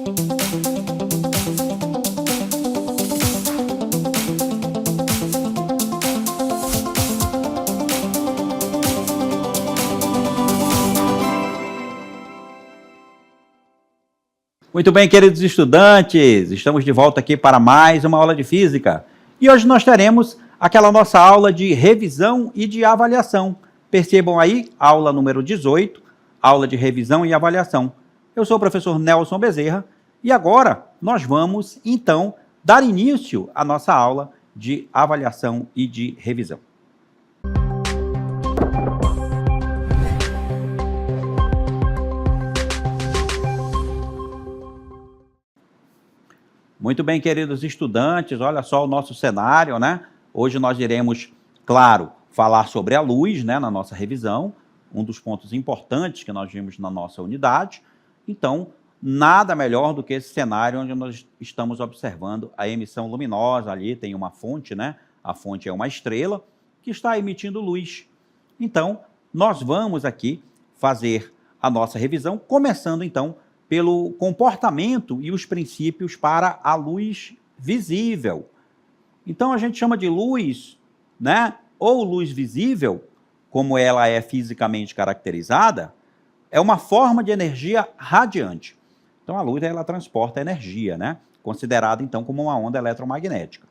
Muito bem, queridos estudantes, estamos de volta aqui para mais uma aula de física. E hoje nós teremos aquela nossa aula de revisão e de avaliação. Percebam aí, aula número 18, aula de revisão e avaliação. Eu sou o professor Nelson Bezerra e agora nós vamos, então, dar início à nossa aula de avaliação e de revisão. Muito bem, queridos estudantes, olha só o nosso cenário, né? Hoje nós iremos, claro, falar sobre a luz, né, na nossa revisão, um dos pontos importantes que nós vimos na nossa unidade. Então, nada melhor do que esse cenário onde nós estamos observando a emissão luminosa. Ali tem uma fonte, né? A fonte é uma estrela que está emitindo luz. Então, nós vamos aqui fazer a nossa revisão, começando então pelo comportamento e os princípios para a luz visível. Então, a gente chama de luz, né, ou luz visível, como ela é fisicamente caracterizada, é uma forma de energia radiante. Então, a luz, ela transporta energia, né, considerada, então, como uma onda eletromagnética.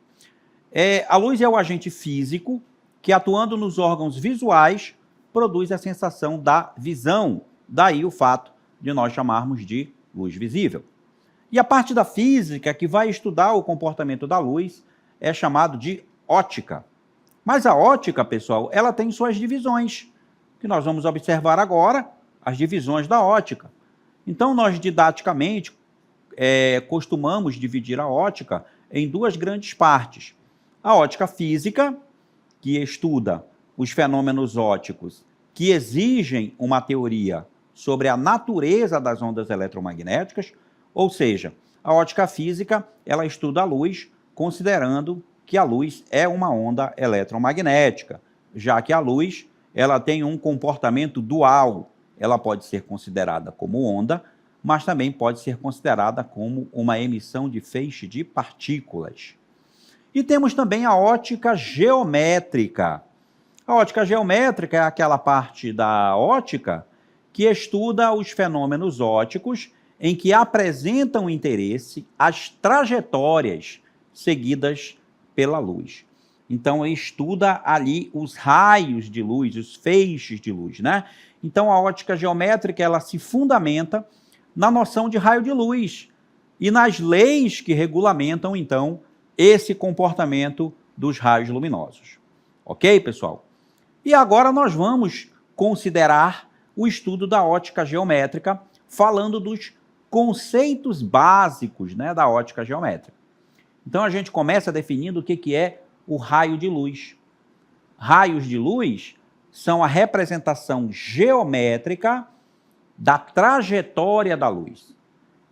A luz é o agente físico que, atuando nos órgãos visuais, produz a sensação da visão. Daí o fato de nós chamarmos de luz visível. E a parte da física que vai estudar o comportamento da luz é chamado de ótica. Mas a ótica, pessoal, ela tem suas divisões, que nós vamos observar agora, as divisões da ótica. Então, nós didaticamente costumamos dividir a ótica em duas grandes partes. A ótica física, que estuda os fenômenos ópticos que exigem uma teoria sobre a natureza das ondas eletromagnéticas, ou seja, a ótica física, ela estuda a luz, considerando que a luz é uma onda eletromagnética, já que a luz, ela tem um comportamento dual. Ela pode ser considerada como onda, mas também pode ser considerada como uma emissão de feixe de partículas. E temos também a ótica geométrica. A ótica geométrica é aquela parte da ótica que estuda os fenômenos ópticos em que apresentam interesse as trajetórias seguidas pela luz. Então, estuda ali os raios de luz, os feixes de luz, né? Então, a ótica geométrica, ela se fundamenta na noção de raio de luz e nas leis que regulamentam, então, esse comportamento dos raios luminosos. Ok, pessoal? E agora nós vamos considerar o estudo da ótica geométrica, falando dos conceitos básicos, né, da ótica geométrica. Então, a gente começa definindo o que é o raio de luz. Raios de luz são a representação geométrica da trajetória da luz,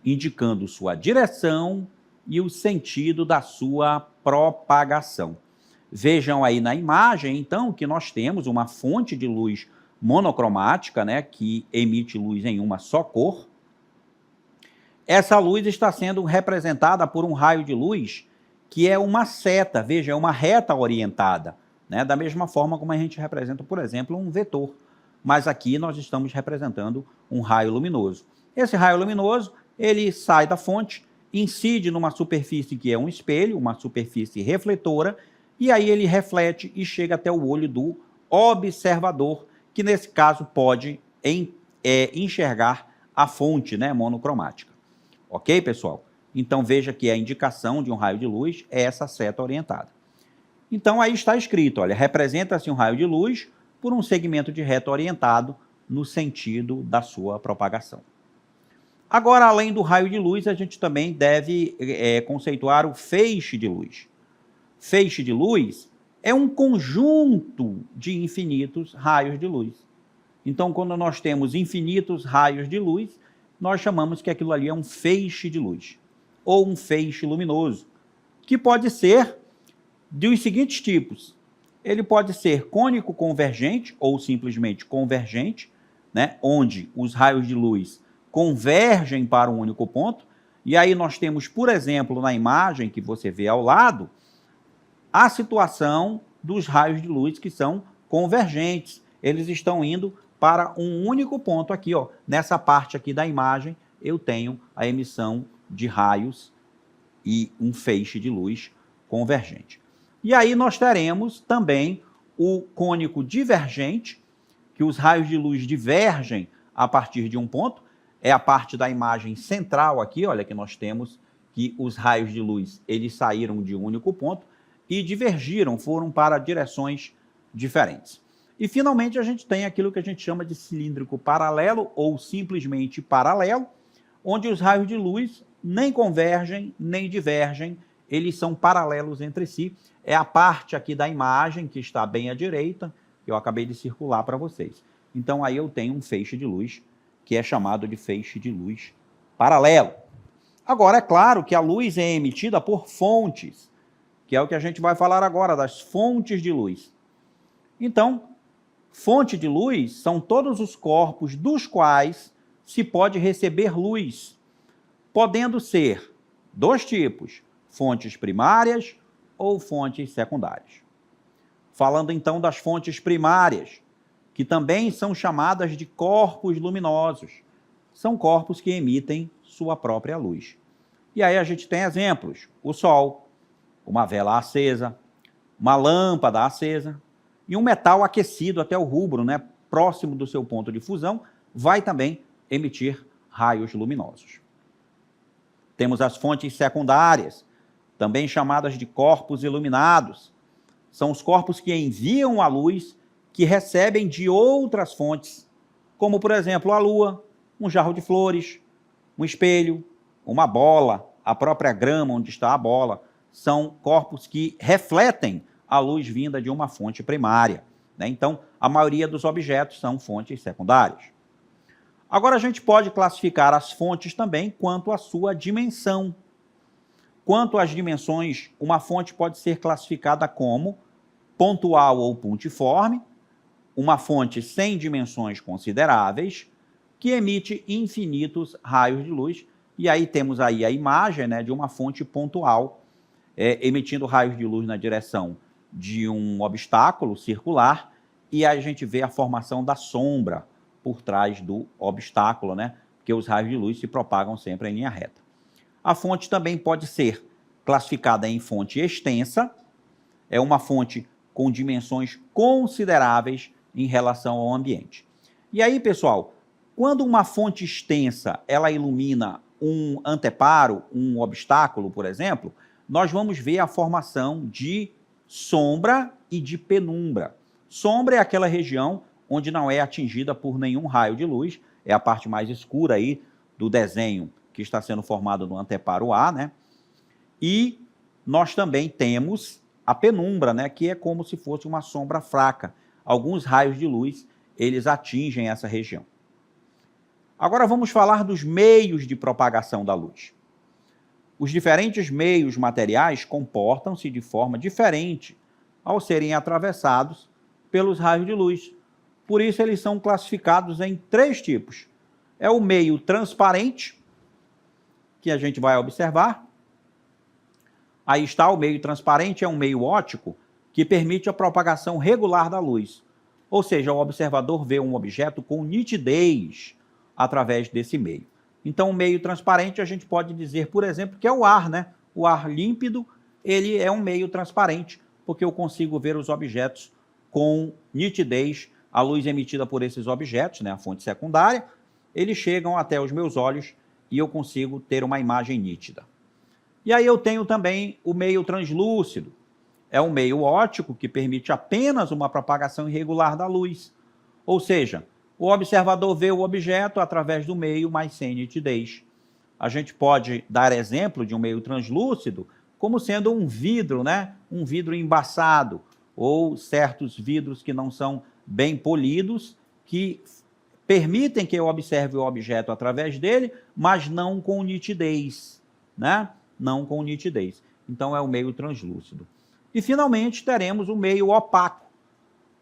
indicando sua direção e o sentido da sua propagação. Vejam aí na imagem, então, que nós temos uma fonte de luz monocromática, né, que emite luz em uma só cor. Essa luz está sendo representada por um raio de luz que é uma seta, veja, é uma reta orientada, né, da mesma forma como a gente representa, por exemplo, um vetor. Mas aqui nós estamos representando um raio luminoso. Esse raio luminoso, ele sai da fonte, incide numa superfície que é um espelho, uma superfície refletora, e aí ele reflete e chega até o olho do observador, que nesse caso pode enxergar a fonte, né, monocromática. Ok, pessoal? Então veja que a indicação de um raio de luz é essa seta orientada. Então aí está escrito, olha, representa-se um raio de luz por um segmento de reta orientado no sentido da sua propagação. Agora, além do raio de luz, a gente também deve conceituar o feixe de luz. Feixe de luz é um conjunto de infinitos raios de luz. Então, quando nós temos infinitos raios de luz, nós chamamos que aquilo ali é um feixe de luz, ou um feixe luminoso, que pode ser dos seguintes tipos. Ele pode ser cônico convergente, ou simplesmente convergente, né, onde os raios de luz convergem para um único ponto. E aí nós temos, por exemplo, na imagem que você vê ao lado, a situação dos raios de luz que são convergentes. Eles estão indo para um único ponto aqui, ó. Nessa parte aqui da imagem, eu tenho a emissão de raios e um feixe de luz convergente. E aí nós teremos também o cônico divergente, que os raios de luz divergem a partir de um ponto. É a parte da imagem central aqui, olha, que nós temos que os raios de luz, eles saíram de um único ponto e divergiram, foram para direções diferentes. E, finalmente, a gente tem aquilo que a gente chama de cilíndrico paralelo ou simplesmente paralelo, onde os raios de luz nem convergem, nem divergem, eles são paralelos entre si. É a parte aqui da imagem que está bem à direita, que eu acabei de circular para vocês. Então, aí eu tenho um feixe de luz, que é chamado de feixe de luz paralelo. Agora, é claro que a luz é emitida por fontes, que é o que a gente vai falar agora, das fontes de luz. Então, fonte de luz são todos os corpos dos quais se pode receber luz, podendo ser dois tipos, fontes primárias ou fontes secundárias. Falando então das fontes primárias, que também são chamadas de corpos luminosos. São corpos que emitem sua própria luz. E aí a gente tem exemplos: o Sol, uma vela acesa, uma lâmpada acesa e um metal aquecido até o rubro, né, próximo do seu ponto de fusão, vai também emitir raios luminosos. Temos as fontes secundárias, também chamadas de corpos iluminados. São os corpos que enviam a luz que recebem de outras fontes, como, por exemplo, a lua, um jarro de flores, um espelho, uma bola, a própria grama onde está a bola. São corpos que refletem a luz vinda de uma fonte primária, né? Então, a maioria dos objetos são fontes secundárias. Agora, a gente pode classificar as fontes também quanto à sua dimensão. Quanto às dimensões, uma fonte pode ser classificada como pontual ou pontiforme, uma fonte sem dimensões consideráveis, que emite infinitos raios de luz. E aí temos aí a imagem, né, de uma fonte pontual, emitindo raios de luz na direção de um obstáculo circular, e aí a gente vê a formação da sombra por trás do obstáculo, né, porque os raios de luz se propagam sempre em linha reta. A fonte também pode ser classificada em fonte extensa, é uma fonte com dimensões consideráveis em relação ao ambiente. E aí, pessoal, quando uma fonte extensa ela ilumina um anteparo, um obstáculo, por exemplo, nós vamos ver a formação de sombra e de penumbra. Sombra é aquela região onde não é atingida por nenhum raio de luz, é a parte mais escura aí do desenho que está sendo formado no anteparo A, né? E nós também temos a penumbra, né, que é como se fosse uma sombra fraca. Alguns raios de luz, eles atingem essa região. Agora vamos falar dos meios de propagação da luz. Os diferentes meios materiais comportam-se de forma diferente ao serem atravessados pelos raios de luz. Por isso, eles são classificados em 3 tipos. É o meio transparente, que a gente vai observar. Aí está o meio transparente, é um meio óptico que permite a propagação regular da luz. Ou seja, o observador vê um objeto com nitidez através desse meio. Então, o meio transparente a gente pode dizer, por exemplo, que é o ar, né? O ar límpido, ele é um meio transparente, porque eu consigo ver os objetos com nitidez. A luz emitida por esses objetos, né, a fonte secundária, eles chegam até os meus olhos e eu consigo ter uma imagem nítida. E aí eu tenho também o meio translúcido. É um meio óptico que permite apenas uma propagação irregular da luz. Ou seja, o observador vê o objeto através do meio, mas sem nitidez. A gente pode dar exemplo de um meio translúcido como sendo um vidro, né? Um vidro embaçado, ou certos vidros que não são bem polidos, que permitem que eu observe o objeto através dele, mas não com nitidez, né? Não com nitidez. Então, é o meio translúcido. E, finalmente, teremos o meio opaco.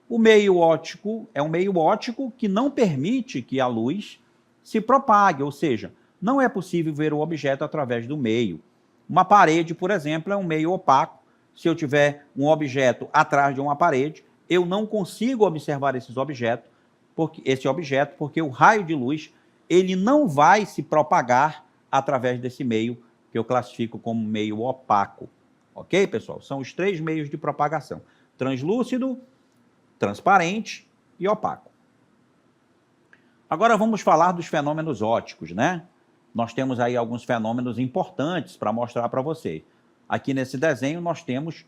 O meio óptico é um meio óptico que não permite que a luz se propague, ou seja, não é possível ver o objeto através do meio. Uma parede, por exemplo, é um meio opaco. Se eu tiver um objeto atrás de uma parede, eu não consigo observar esse objeto, porque o raio de luz ele não vai se propagar através desse meio, que eu classifico como meio opaco. Ok, pessoal? São os 3 meios de propagação: translúcido, transparente e opaco. Agora vamos falar dos fenômenos ópticos, né? Nós temos aí alguns fenômenos importantes para mostrar para vocês. Aqui nesse desenho nós temos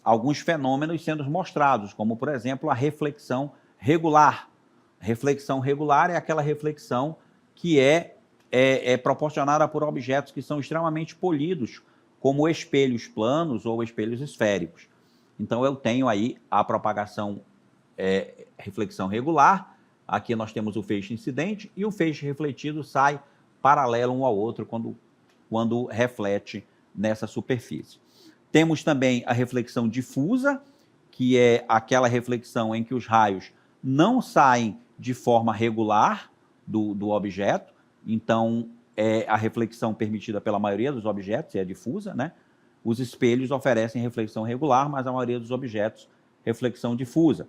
alguns fenômenos sendo mostrados, como, por exemplo, a reflexão regular. Reflexão regular é aquela reflexão que é proporcionada por objetos que são extremamente polidos, como espelhos planos ou espelhos esféricos. Então, eu tenho aí a propagação reflexão regular. Aqui nós temos o feixe incidente e o feixe refletido sai paralelo um ao outro quando reflete nessa superfície. Temos também a reflexão difusa, que é aquela reflexão em que os raios não saem de forma regular do objeto. Então, é a reflexão permitida pela maioria dos objetos, é a difusa, né? Os espelhos oferecem reflexão regular, mas a maioria dos objetos, reflexão difusa.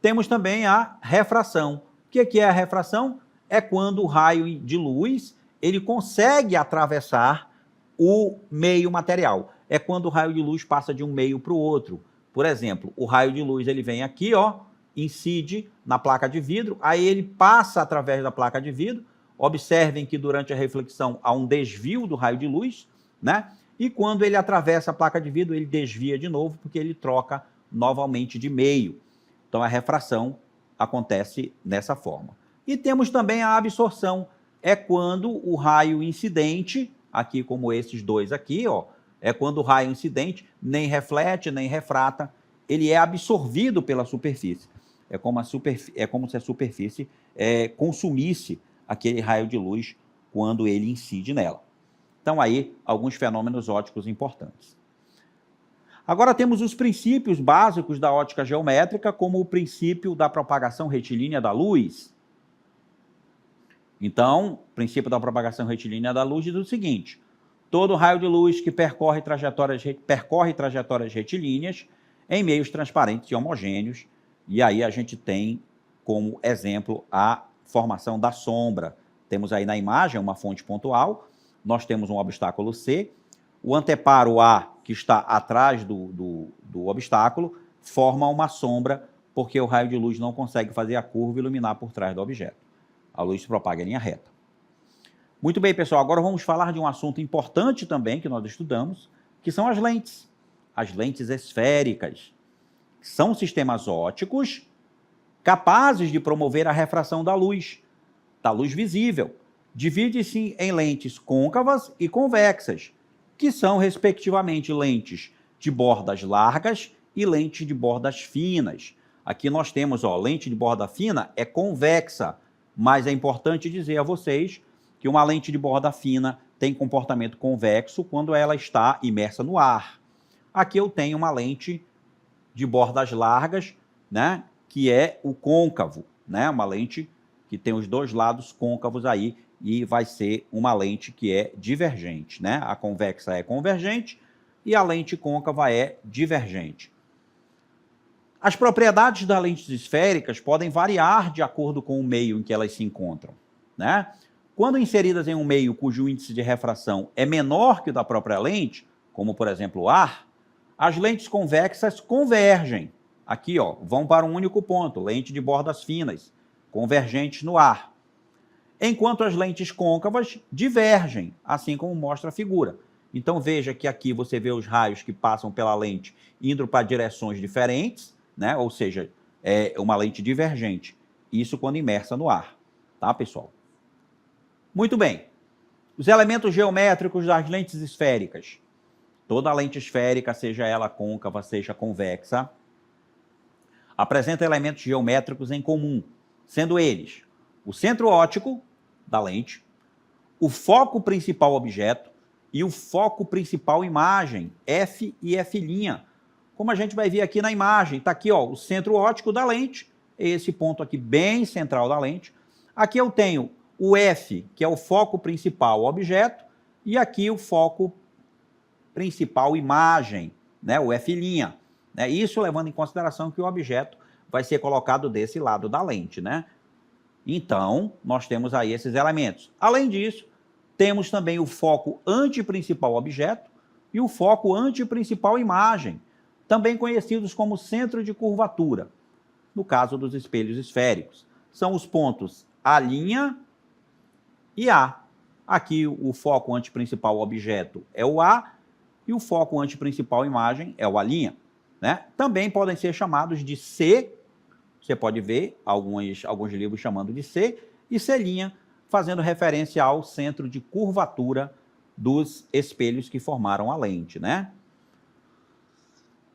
Temos também a refração. O que é a refração? É quando o raio de luz ele consegue atravessar o meio material. É quando o raio de luz passa de um meio para o outro. Por exemplo, o raio de luz ele vem aqui, ó, incide na placa de vidro, aí ele passa através da placa de vidro. Observem que durante a reflexão há um desvio do raio de luz, né? E quando ele atravessa a placa de vidro, ele desvia de novo, porque ele troca novamente de meio. Então, a refração acontece dessa forma. E temos também a absorção. É quando o raio incidente, aqui como esses dois aqui, ó, é quando o raio incidente nem reflete, nem refrata, ele é absorvido pela superfície. É como se a superfície consumisse aquele raio de luz quando ele incide nela. Então, aí, alguns fenômenos ópticos importantes. Agora temos os princípios básicos da ótica geométrica, como o princípio da propagação retilínea da luz. Então, o princípio da propagação retilínea da luz diz o seguinte: todo raio de luz que percorre trajetórias retilíneas em meios transparentes e homogêneos, e aí a gente tem como exemplo a formação da sombra. Temos aí na imagem uma fonte pontual, nós temos um obstáculo C, o anteparo A, que está atrás do obstáculo, forma uma sombra, porque o raio de luz não consegue fazer a curva e iluminar por trás do objeto. A luz se propaga em linha reta. Muito bem, pessoal, agora vamos falar de um assunto importante também que nós estudamos, que são as lentes esféricas. São sistemas ópticos capazes de promover a refração da luz visível. Divide-se em lentes côncavas e convexas, que são, respectivamente, lentes de bordas largas e lentes de bordas finas. Aqui nós temos, ó, lente de borda fina é convexa, mas é importante dizer a vocês que uma lente de borda fina tem comportamento convexo quando ela está imersa no ar. Aqui eu tenho uma lente de bordas largas, né, que é o côncavo, né, uma lente que tem os dois lados côncavos aí, e vai ser uma lente que é divergente, né? A convexa é convergente e a lente côncava é divergente. As propriedades das lentes esféricas podem variar de acordo com o meio em que elas se encontram, né? Quando inseridas em um meio cujo índice de refração é menor que o da própria lente, como por exemplo o ar, as lentes convexas convergem. Aqui, ó, vão para um único ponto, lente de bordas finas, convergentes no ar. Enquanto as lentes côncavas divergem, assim como mostra a figura. Então veja que aqui você vê os raios que passam pela lente indo para direções diferentes, né? Ou seja, é uma lente divergente. Isso quando imersa no ar, tá, pessoal? Muito bem. Os elementos geométricos das lentes esféricas. Toda lente esférica, seja ela côncava, seja convexa, apresenta elementos geométricos em comum, sendo eles o centro óptico da lente, o foco principal objeto e o foco principal imagem, F e F'. Como a gente vai ver aqui na imagem, está aqui, ó, o centro óptico da lente, esse ponto aqui bem central da lente. Aqui eu tenho o F, que é o foco principal objeto, e aqui o foco principal imagem, né, o F', né, isso levando em consideração que o objeto vai ser colocado desse lado da lente, né? Então, nós temos aí esses elementos. Além disso, temos também o foco antiprincipal objeto e o foco antiprincipal imagem, também conhecidos como centro de curvatura, no caso dos espelhos esféricos. São os pontos A' e A. Aqui o foco antiprincipal objeto é o A e o foco antiprincipal imagem é o A', né? Também podem ser chamados de C, você pode ver alguns livros chamando de C, e C', fazendo referência ao centro de curvatura dos espelhos que formaram a lente, né?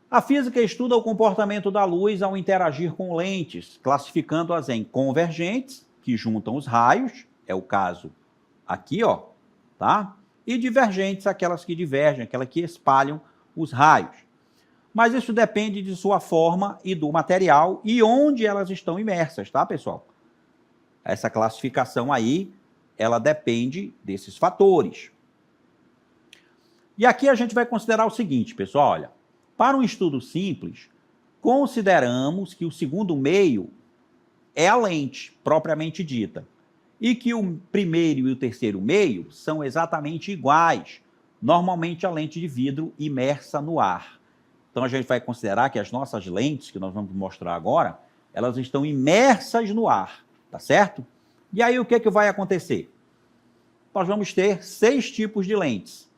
A física estuda o comportamento da luz ao interagir com lentes, classificando-as em convergentes, que juntam os raios, é o caso aqui, ó, tá? E divergentes, aquelas que divergem, aquelas que espalham os raios. Mas isso depende de sua forma e do material e onde elas estão imersas, tá, pessoal? Essa classificação aí, ela depende desses fatores. E aqui a gente vai considerar o seguinte, pessoal, olha, para um estudo simples, consideramos que o segundo meio é a lente, propriamente dita, e que o primeiro e o terceiro meio são exatamente iguais, normalmente a lente de vidro imersa no ar. Então, a gente vai considerar que as nossas lentes, que nós vamos mostrar agora, elas estão imersas no ar, tá certo? E aí, o que vai acontecer? Nós vamos ter 6 tipos de lentes.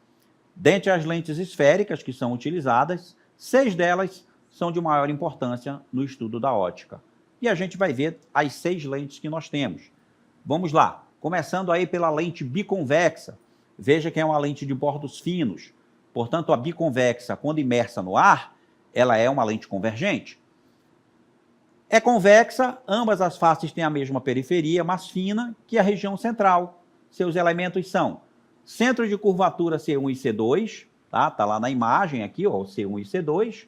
Dentre as lentes esféricas que são utilizadas, 6 delas são de maior importância no estudo da ótica. E a gente vai ver as 6 lentes que nós temos. Vamos lá, começando aí pela lente biconvexa. Veja que é uma lente de bordos finos. Portanto, a biconvexa, quando imersa no ar, ela é uma lente convergente. É convexa, ambas as faces têm a mesma periferia, mais fina que a região central. Seus elementos são centro de curvatura C1 e C2, tá? Tá lá na imagem aqui, ó, C1 e C2,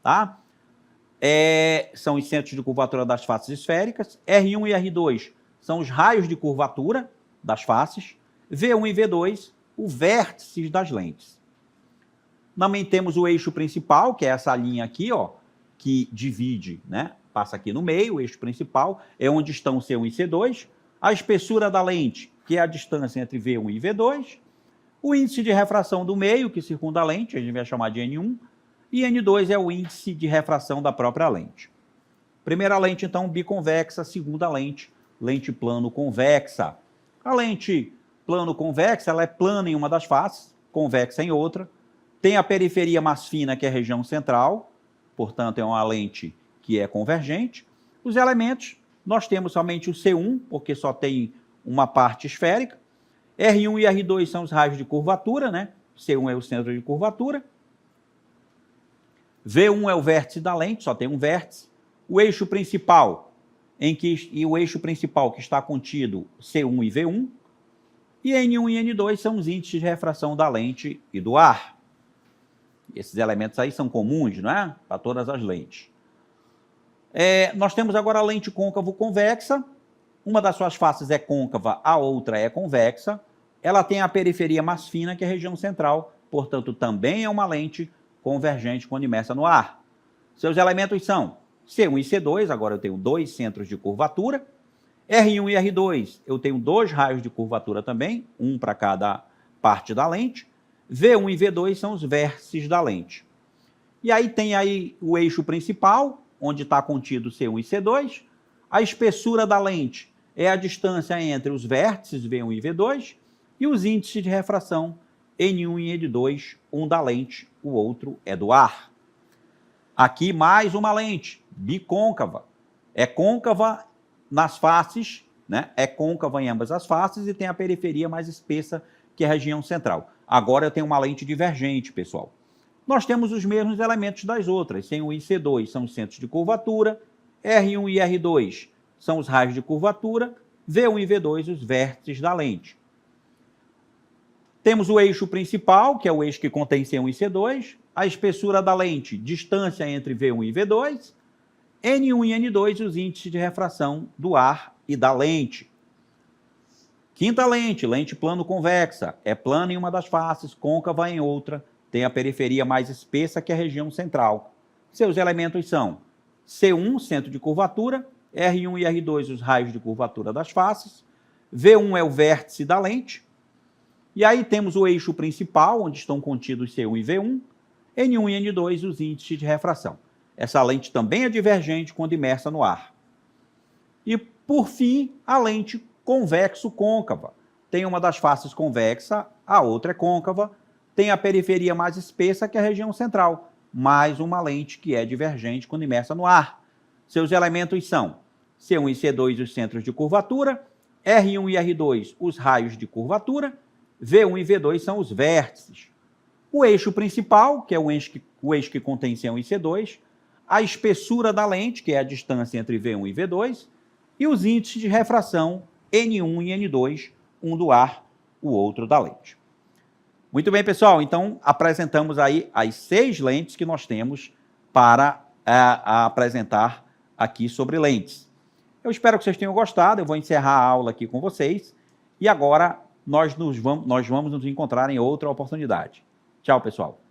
tá? São os centros de curvatura das faces esféricas. R1 e R2 são os raios de curvatura das faces. V1 e V2, o vértice das lentes. Também temos o eixo principal, que é essa linha aqui, ó, que divide, né? Passa aqui no meio, o eixo principal, é onde estão C1 e C2. A espessura da lente, que é a distância entre V1 e V2. O índice de refração do meio, que circunda a lente, a gente vai chamar de N1. E N2 é o índice de refração da própria lente. Primeira lente, então, biconvexa. Segunda lente, lente plano-convexa. A lente plano-convexa, ela é plana em uma das faces, convexa em outra. Tem a periferia mais fina, que é a região central, portanto, é uma lente que é convergente. Os elementos, nós temos somente o C1, porque só tem uma parte esférica. R1 e R2 são os raios de curvatura, né? C1 é o centro de curvatura. V1 é o vértice da lente, só tem um vértice. O eixo principal, o eixo principal que está contido C1 e V1. E N1 e N2 são os índices de refração da lente e do ar. Esses elementos aí são comuns, não é? Para todas as lentes. Nós temos agora a lente côncavo-convexa. Uma das suas faces é côncava, a outra é convexa. Ela tem a periferia mais fina, que é a região central. Portanto, também é uma lente convergente quando imersa no ar. Seus elementos são C1 e C2, agora eu tenho 2 centros de curvatura. R1 e R2, eu tenho 2 raios de curvatura também, um para cada parte da lente. V1 e V2 são os vértices da lente. E aí tem aí o eixo principal, onde está contido C1 e C2. A espessura da lente é a distância entre os vértices V1 e V2 e os índices de refração N1 e N2, um da lente, o outro é do ar. Aqui mais uma lente bicôncava. É côncava nas faces, né? É côncava em ambas as faces e tem a periferia mais espessa, que é a região central. Agora eu tenho uma lente divergente, pessoal. Nós temos os mesmos elementos das outras. C1 e C2 são os centros de curvatura, R1 e R2 são os raios de curvatura, V1 e V2 os vértices da lente. Temos o eixo principal, que é o eixo que contém C1 e C2, a espessura da lente, distância entre V1 e V2, N1 e N2 os índices de refração do ar e da lente. Quinta lente, lente plano-convexa. É plana em uma das faces, côncava em outra. Tem a periferia mais espessa que a região central. Seus elementos são C1, centro de curvatura, R1 e R2, os raios de curvatura das faces. V1 é o vértice da lente. E aí temos o eixo principal, onde estão contidos C1 e V1. N1 e N2, os índices de refração. Essa lente também é divergente quando imersa no ar. E, por fim, a lente convexo-côncava. Tem uma das faces convexa, a outra é côncava. Tem a periferia mais espessa que a região central. Mais uma lente que é divergente quando imersa no ar. Seus elementos são C1 e C2, os centros de curvatura. R1 e R2, os raios de curvatura. V1 e V2 são os vértices. O eixo principal, que é o eixo que contém C1 e C2. A espessura da lente, que é a distância entre V1 e V2. E os índices de refração, N1 e N2, um do ar, o outro da lente. Muito bem, pessoal, então apresentamos aí as 6 lentes que nós temos para apresentar aqui sobre lentes. Eu espero que vocês tenham gostado, eu vou encerrar a aula aqui com vocês e agora nós vamos nos encontrar em outra oportunidade. Tchau, pessoal.